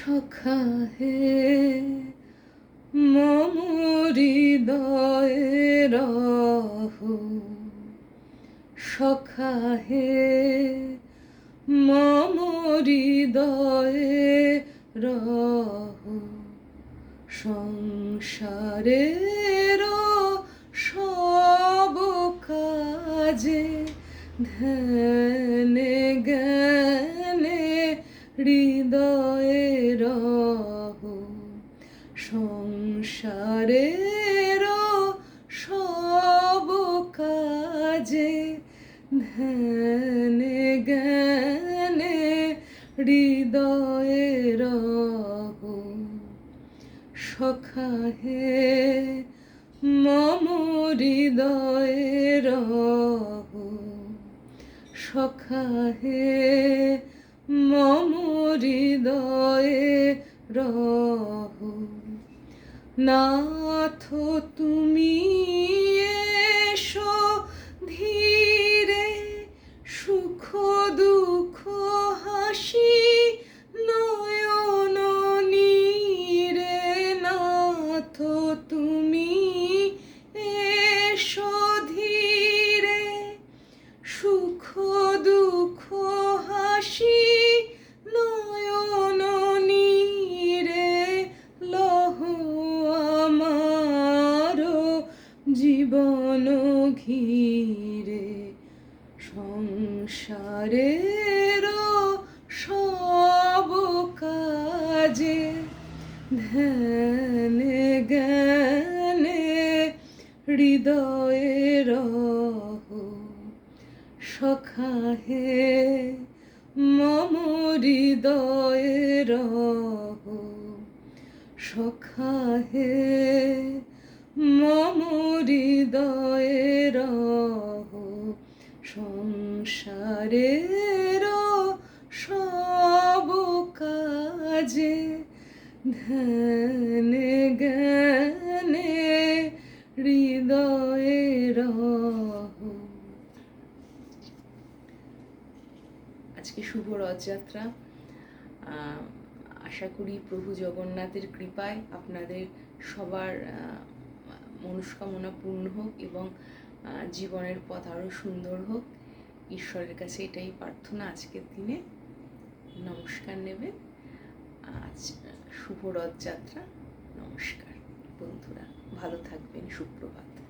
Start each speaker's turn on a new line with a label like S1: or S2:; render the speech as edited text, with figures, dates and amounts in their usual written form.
S1: সখা হে মম হৃদয়ে রহ, সখা হে মম হৃদয়ে রহ। সংসারের সব কাজে ধ্যানে জ্ঞানে হৃদয়ে রহ। সংসারের সব কাজে ধ্যানে জ্ঞানে হৃদয়ে রহ। সখা হে মম হৃদয়ে রহ, সখা হে মম হৃদয়ে রহ। নাথ তুমি এসো ধীরে, সুখ দুঃখ হাসি নয়ন নীরে। নাথ তুমি এসো ধীরে, সুখ দুঃখ হাসি নয়ন নীরে। লহ আমার জীবন ঘিরে, সংসারের সব কাজে ধ্যানে জ্ঞানে হৃদয়ে রহ। সখা হে মম হৃদয়ে রহ, সখা হে মম হৃদয়ে রহ। সংসারের সব কাজে ধ্যানে জ্ঞানে হৃদয়ে রহ। আজকে শুভ রথযাত্রা। আশা করি প্রভু জগন্নাথের কৃপায় আপনাদের সবার মনস্কামনা পূর্ণ হোক এবং জীবনের পথ আরও সুন্দর হোক। ঈশ্বরের কাছে এটাই প্রার্থনা আজকের দিনে। নমস্কার নেবেন। আজ শুভ রথযাত্রা। নমস্কার বন্ধুরা, ভালো থাকবেন। সুপ্রভাত।